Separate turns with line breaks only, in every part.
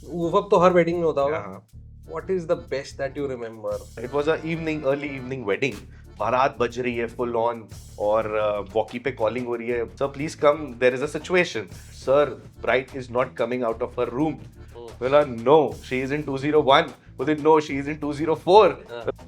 वो वक्त तो हर वेडिंग में होता होगा.
हाँ.
What is the best that you remember?
It was a evening, early evening wedding. बारात बज रही है फुल ऑन और वॉकी पे कॉलिंग हो रही है, sir please come, there is a situation. Sir, bride is not coming out of her room. बोला नो, शी इज इन 201. बोले no, she is in 204.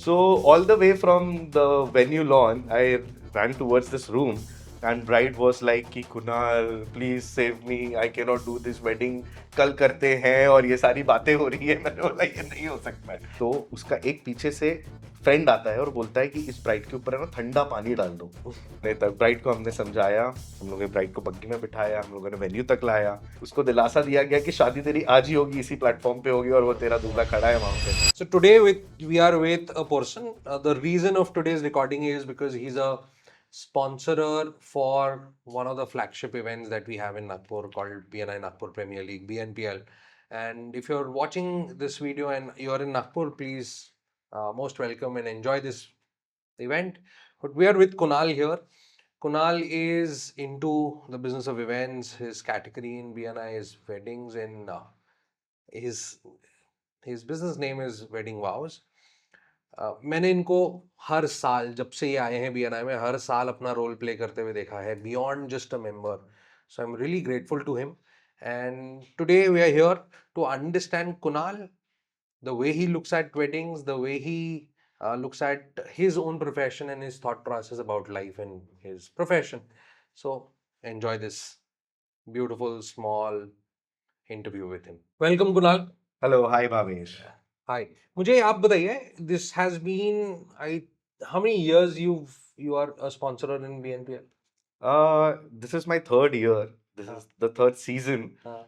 So all the way from the venue lawn, I ran towards this room and bride was like कि Kunal please save me, I can not do this wedding, कल करते हैं, और ये सारी बातें हो रही है. मैंने बोला ये नहीं हो सकता है. तो उसका एक पीछे से फ्रेंड आता है और बोलता है कि इस ब्राइड के ऊपर है ना ठंडा पानी डाल दो. नहीं, तब ब्राइड को हमने समझाया, हम लोगों ने ब्राइड को बग्गी में बिठाया, हम लोगों ने वेन्यू तक लाया, उसको दिलासा दिया गया कि शादी तेरी आज ही होगी, इसी प्लेटफॉर्म पे होगी, और वो तेरा दूल्हा खड़ा है वहां पे.
So today we are with a person. The reason of today's recording is because he's a sponsorer for one of the flagship events that we have in Nagpur called BNI Nagpur Premier League, BNPL. And if you're watching this video and you're in Nagpur, please most welcome and enjoy this event. But we are with Kunal here. Kunal is into the business of events. His category in BNI is weddings, and his his business name is Wedding Vows. मैंने इनको हर साल जब से ये आए हैं BNI में हर साल अपना रोल प्ले करते हुए देखा है, beyond just a member. So I am really grateful to him. And today we are here to understand Kunal, the way he looks at weddings, the way he looks at his own profession and his thought process about life and his profession. So enjoy this beautiful small interview with him. Welcome, Kunal.
Hello, hi Bhavesh.
Hi. मुझे आप बताइए, this has been how many years you are a sponsor in BNPL?
This is my third year. This
हाँ.
is the third season.
हाँ.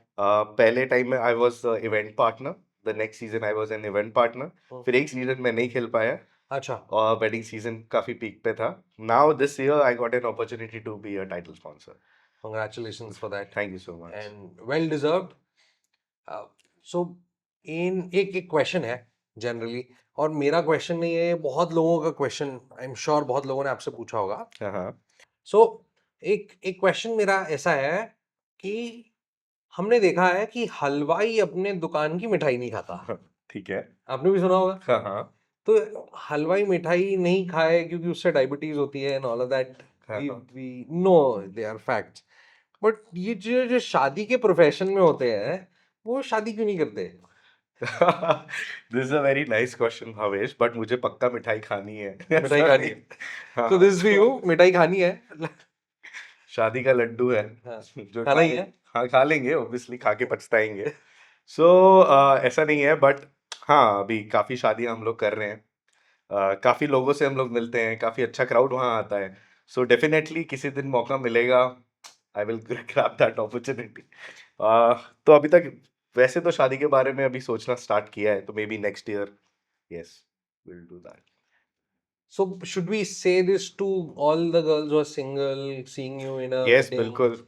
पहले time में I was event partner. The next season I was an event partner. फिर एक season में नहीं खेल पाया
अच्छा.
और वेडिंग सीजन काफी पीक पे था. Now this year I got an opportunity to be a title sponsor.
Congratulations for that.
Thank you so much.
And well deserved. So इन एक क्वेश्चन है जनरली, और मेरा क्वेश्चन नहीं है, बहुत लोगों का क्वेश्चन, आई एम श्योर बहुत लोगों ने आपसे पूछा होगा.
हाँ.
सो एक क्वेश्चन मेरा ऐसा है कि हमने देखा है कि हलवाई अपने दुकान की मिठाई नहीं खाता.
ठीक है.
आपने भी सुना होगा.
हाँ.
तो हलवाई मिठाई नहीं खाए क्योंकि उससे डायबिटीज होती है and all of that. We know they are facts. But ये जो शादी के प्रोफेशन में होते हैं वो शादी क्यों नहीं करते?
This is a very nice question, Bhavesh, but मुझे पक्का मिठाई खानी है.
मिठाई खानी है.
हाँ.
तो दिस यू मिठाई खानी है.
शादी का लड्डू है.
हाँ,
जो
खाना ही है.
हाँ, खा लेंगे, ऑब्वियसली खा के पछताएंगे. सो ऐसा नहीं है, बट हाँ, अभी काफी शादियां हम लोग कर रहे हैं. काफी लोगों से हम लोग मिलते हैं, काफी अच्छा क्राउड वहाँ आता है. सो डेफिनेटली किसी दिन मौका मिलेगा, I will grab that opportunity. तो अभी तक वैसे तो शादी के बारे में अभी सोचना स्टार्ट किया है, तो may be next year, yes, will do that.
So should we say this to all the girls who are single, seeing you in a
yes,
wedding?
बिल्कुल.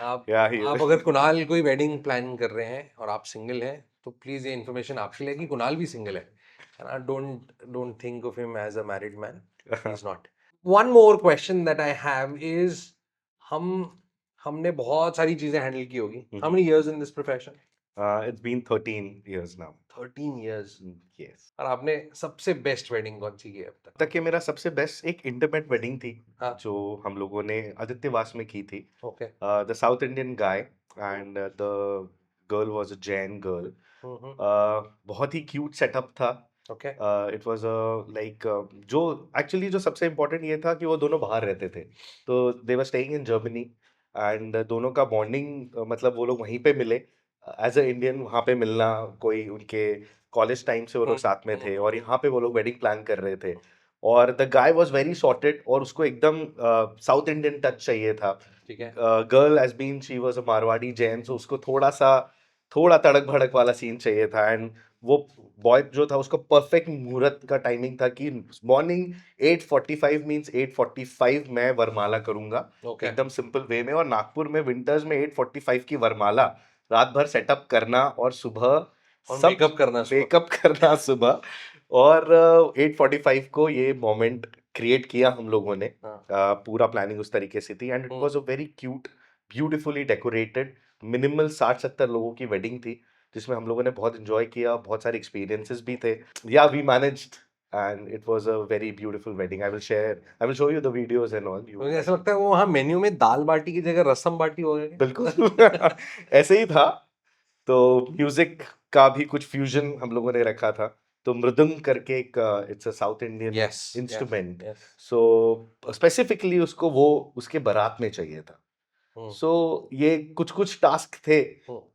आप
या
आप अगर कुणाल कोई वेडिंग प्लान कर रहे हैं और आप सिंगल हैं तो प्लीज ये इन्फॉर्मेशन आपके लिए कि कुणाल भी सिंगल है. Don't think of him as a married man. He is not. One more question that I have is, हम हमने बहुत सारी चीजें हैंडल की होगी. How many years in this profession?
It's been 13 years now.
13 years.
Yes.
और आपने सबसे बेस्ट वेडिंग कौन सी की है अब तक?
तक ये मेरा सबसे बेस्ट एक इंटीमेट वेडिंग थी,
हाँ.
जो हम लोगों ने आदित्यवास में की थी.
Okay.
The south Indian guy and the girl was a Jain girl. बहुत ही क्यूट सेटअप था.
ओके.
इट वाज लाइक, जो एक्चुअली जो सबसे इम्पोर्टेंट ये था कि वो दोनों बाहर रहते थे, तो they were staying in Germany. And दोनों का बॉन्डिंग, मतलब वो लोग वहीं पे मिले. एज अ इंडियन वहाँ पे मिलना, कोई उनके कॉलेज टाइम से वो लोग साथ में थे, और यहाँ पे वो लोग वेडिंग प्लान कर रहे थे. और the guy was very sorted, और उसको एकदम साउथ इंडियन टच चाहिए था.
ठीक है.
Girl as been she was a Marwari Jain, so उसको थोड़ा तड़क भड़क वाला सीन चाहिए था. एंड वो बॉय जो था उसको परफेक्ट मुहूर्त का टाइमिंग था कि मॉर्निंग 8:45 मींस 8:45 मैं वरमाला करूंगा.
ओके.
एकदम सिंपल वे में. और नागपुर में विंटर्स में 8:45 की वरमाला, रात भर सेटअप करना और सुबह
और
सब
मेकअप
करना सुबह. और 8:45 को ये मोमेंट क्रिएट किया हम लोगों ने. पूरा प्लानिंग उस तरीके से थी. And it was a very cute, beautifully decorated, minimal 60-70 लोगों की वेडिंग थी, जिसमें हम लोगों ने बहुत एंजॉय किया, बहुत सारे एक्सपीरियंसेस भी थे। Yeah we managed and it was a very beautiful wedding. I will show you the videos and all. You
मुझे ऐसा लगता है वो वहाँ मेन्यू में दाल बाटी की जगह रसम बाटी हो गई।
बिल्कुल ऐसे ही था। तो म्यूजिक का भी कुछ फ्यूजन हम लोगों ने रखा था। तो मृदंग करके एक it's a south Indian
yes
instrument.
Yes.
So specifically उसको वो उसके बारात में चाहिए था। सो ये कुछ कुछ टास्क थे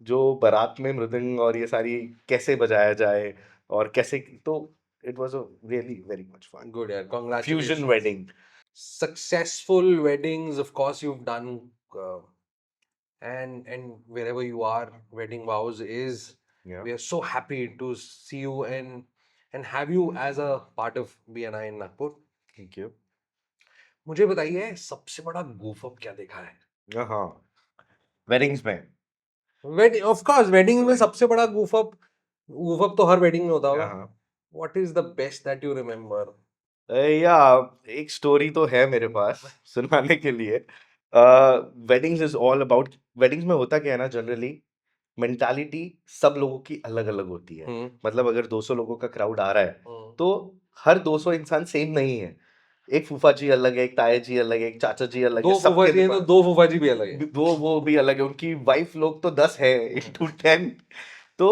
जो बारात में मृदंग और ये सारी कैसे बजाया जाए और कैसे, तो it was a really very much fun
good यार,
fusion
congratulations.
Wedding.
Successful weddings, of course, you've done, uh, and wherever you are, wedding vows is.
या
We are so happy to see you and have you as a part of BNI in Nagpur.
Thank you.
मुझे बताइए सबसे बड़ा goof up क्या देखा है?
हाँ, weddings में।
Wedding, of course, wedding में सबसे बड़ा goof up तो हर wedding में होता होगा.
हाँ,
What is the best that you remember?
या एक स्टोरी तो है मेरे पास सुनाने के लिए। Weddings is all about, weddings में होता क्या है ना, जनरली मेंटालिटी सब लोगों की अलग अलग होती है। मतलब अगर 200 लोगों का क्राउड आ रहा है तो हर 200 इंसान सेम नहीं है। एक फूफा जी अलग है, एक ताया जी अलग है, एक चाचा जी अलग है,
दो फूफा
सबके
जी हैं तो
दिमाग
दो फूफा जी भी अलग है.
दो वो भी अलग है, उनकी वाइफ लोग तो 10 है, 8 to 10। तो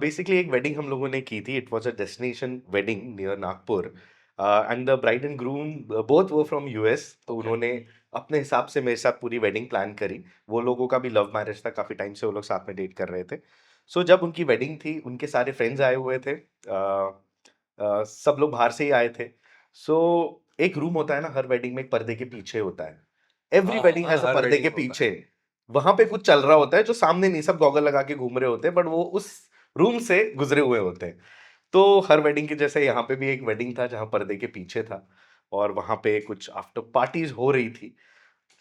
बेसिकली एक वेडिंग हम लोगों ने की थी। It was a destination wedding near Nagpur and the bride and groom both were from US. तो
Okay.
उन्होंने अपने हिसाब से मेरे साथ पूरी वेडिंग प्लान करी। वो लोगों का भी लव मैरिज था, काफी टाइम से वो लोग साथ में डेट कर रहे थे। सो जब उनकी वेडिंग थी, उनके सारे फ्रेंड्स आए हुए थे। सब लोग बाहर से ही आए थे। सो एक रूम होता है ना हर वेडिंग में, एक पर्दे के पीछे होता है। एवरी
हाँ
वेडिंग
हाँ,
हैज अ
हर
पर्दे
wedding
के
में होता है.
पीछे वहां पे कुछ चल रहा होता है जो सामने नहीं, सब गॉगल लगा के घूम रहे होते हैं, बट वो उस रूम से गुजरे हुए होते हैं। तो हर वेडिंग के जैसे यहाँ पे भी एक वेडिंग था जहाँ पर्दे के पीछे था, और वहां पे कुछ आफ्टर पार्टीज हो रही थी।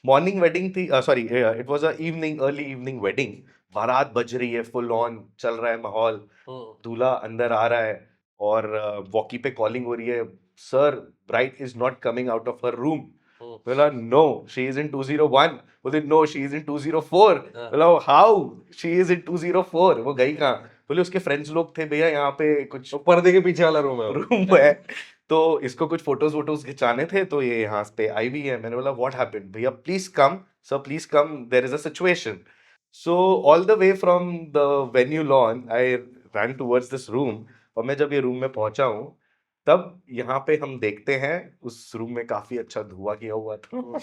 मॉर्निंग वेडिंग थी, sorry it was a evening, early evening wedding. बारात बज रही है, फुल ऑन चल रहा है माहौल। दूल्हा अंदर आ रहा है और वॉकी पे कॉलिंग हो रही है, sir bride is not coming out of her room. बोला नो शी इज इन 201। बोले नो शी इज इन 204। बोला हाउ शी इज इन 204, वो गई कहाँ? बोले उसके फ्रेंड्स लोग थे भैया यहाँ पे कुछ
तो पर्दे के पीछे वाला रूम है वो.
रूम है, तो इसको कुछ फोटोज वोटोज खिंचाने थे, तो ये यहाँ पे आई हुई है। मैंने बोला व्हाट हैपेंड भैया, please come sir, please come, there is a situation. So all the way from the venue lawn I run towards this room. और मैं जब ये रूम में पहुंचा हूँ, तब यहाँ पे हम देखते हैं उस रूम में काफी अच्छा धुआं किया हुआ था।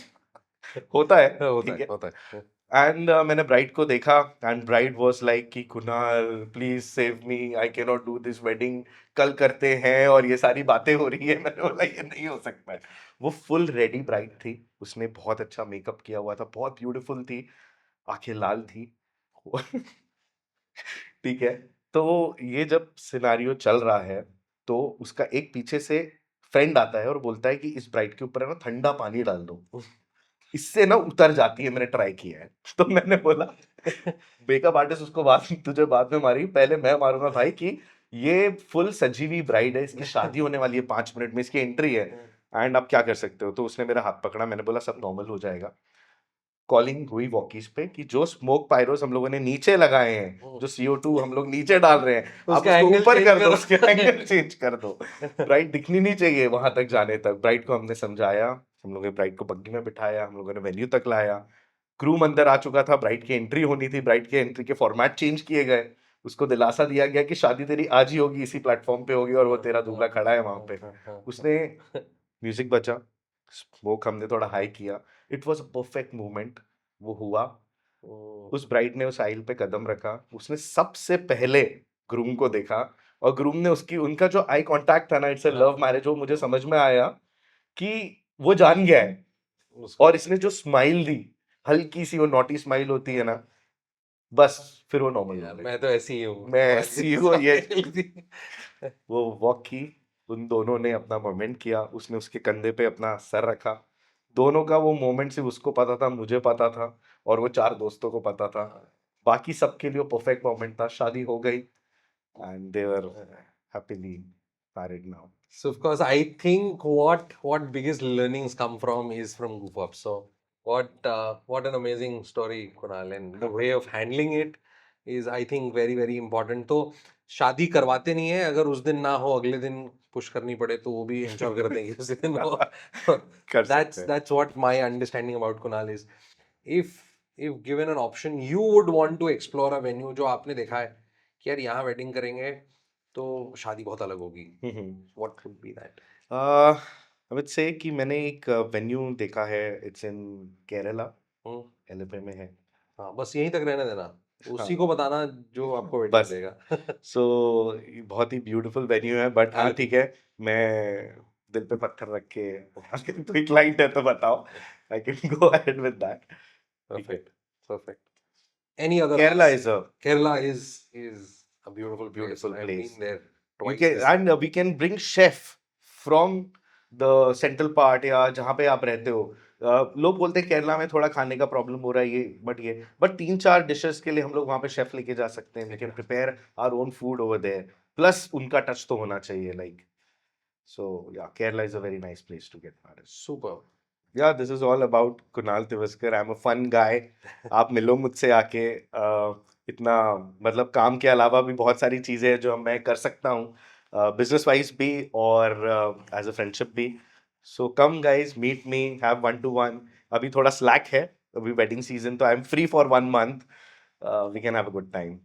होता है, ठीक है।
होता है.
एंड मैंने ब्राइड को देखा एंड ब्राइड वाज लाइक कि Kunal please save me, I can not do this wedding, कल करते हैं, और ये सारी बातें हो रही है। मैंने बोला ये नहीं हो सकता है। वो फुल रेडी ब्राइड थी, उसने बहुत अच्छा मेकअप किया हुआ था, बहुत ब्यूटीफुल थी, आंखें लाल थी। ठीक है। तो ये जब सिनारियो चल रहा है, तो उसका एक पीछे से फ्रेंड आता है और बोलता है कि इस ब्राइड के ऊपर है ना ठंडा पानी डाल दो, इससे ना उतर जाती है, मैंने ट्राई किया है। तो मैंने बोला मेकअप आर्टिस्ट उसको बाद तुझे बाद में मारी, पहले मैं मारूंगा भाई कि ये फुल सजी हुई ब्राइड है, इसकी शादी होने वाली है 5 मिनट में, इसकी एंट्री है, एंड आप क्या कर सकते हो। तो उसने मेरा हाथ पकड़ा, मैंने बोला सब नॉर्मल हो जाएगा। कॉलिंग हुई वॉकीज पे कि जो स्मोक पायरोस हम लोगों ने नीचे लगाए हैं, जो CO2 हम लोग नीचे डाल रहे हैं, आप
उसका
उसको
angle
ऊपर
change
कर दो,
करो.
उसके एंगल चेंज कर दो। ब्राइड दिखनी नहीं चाहिए वहां तक जाने तक। ब्राइड को हमने समझाया, हम लोगों ने ब्राइड को बग्गी में बिठाया, हम लोगों ने वेन्यू तक लाया। ग्रूम अंदर आ चुका था, ब्राइड की एंट्री होनी थी, ब्राइड के एंट्री के फॉर्मेट चेंज किए गए। उसको दिलासा दिया गया कि शादी तेरी आज ही होगी, इसी प्लेटफॉर्म पे होगी, और वो तेरा दूल्हा खड़ा है वहां पे। उसने म्यूजिक बजा, स्मोक हमने थोड़ा हाई किया, it was a perfect moment. वो हुआ, उस ब्राइड ने उस आइल पे कदम रखा, उसने सबसे पहले ग्रूम को देखा, और ग्रूम ने उसकी, उनका जो आई कांटेक्ट था ना, इट्स अ लव मैरिज, वो मुझे समझ में आया कि वो जान गया है। और इसने जो स्माइल दी, हल्की सी वो नॉटी स्माइल होती है ना, बस फिर वो नॉर्मल हो गई।
मैं तो ऐसी ही हूँ.
मैं ऐसी हूँ ये। वो वॉक की, उन दोनों ने अपना मोमेंट किया, उसने उसके कंधे पे अपना सर रखा। दोनों का वो मोमेंट सिर्फ उसको पता था, मुझे पता था, और वो 4 दोस्तों को पता था। बाकी सबके लिए परफेक्ट मोमेंट था। शादी हो गई and they were happily married now.
So of course, I think what biggest learnings come from is from Goof Up. So what an amazing story, Kunal, and the way of handling it is I think very important. तो शादी करवाते नहीं है, अगर उस दिन ना हो अगले दिन पुश करनी पड़े तो वो भी इंश्योर करते हैं कि उस दिन हो.
कर सकते हैं.
That's what my understanding about Kunal is. If given an option, you would want to explore a venue जो आपने देखा है कि यार यहाँ वेडिंग करेंगे तो शादी बहुत अलग होगी. What would be that?
I would say कि मैंने एक वेन्यू देखा है. इट्स इन केरला,
हम्म,
एलेपे में है.
हाँ बस यहीं तक रहने देना, उसी
हाँ
को बताना जो आपको वेडिंग
बस.
देगा.
सो बहुत ही ब्यूटीफुल वेन्यू है. बट हाँ
Alpe.
ठीक है, मैं दिल पे पत्थर रख के अगर कोई क्लाइंट है तो बताओ. I can go ahead with that.
Perfect. Perfect. Any other?
Kerala is a
Kerala is a beautiful place.
Beautiful
I've
place.
been there
you
twice.
can, and we can bring chef from the central part या जहाँ पे आप रहते हो. लोग बोलते हैं केरला में थोड़ा खाने का प्रॉब्लम हो रहा है ये बट 3-4 डिशेस के लिए हम लोग वहाँ पे शेफ लेके जा सकते हैं. We can prepare our own food over there. Plus उनका टच तो होना चाहिए like. So yeah Kerala is a very nice place to get married.
Super.
Yeah, this is all about Kunal Tivaskar. I'm a fun guy. आप मिलो मुझसे आके. इतना मतलब काम के अलावा भी बहुत सारी चीज़ें हैं जो मैं कर सकता हूँ बिजनेस वाइज भी और एज अ फ्रेंडशिप भी. So come guys, meet me, have 1-to-1. अभी थोड़ा स्लैक है, अभी वेडिंग सीजन, तो I am free for 1 month. We can have a good time.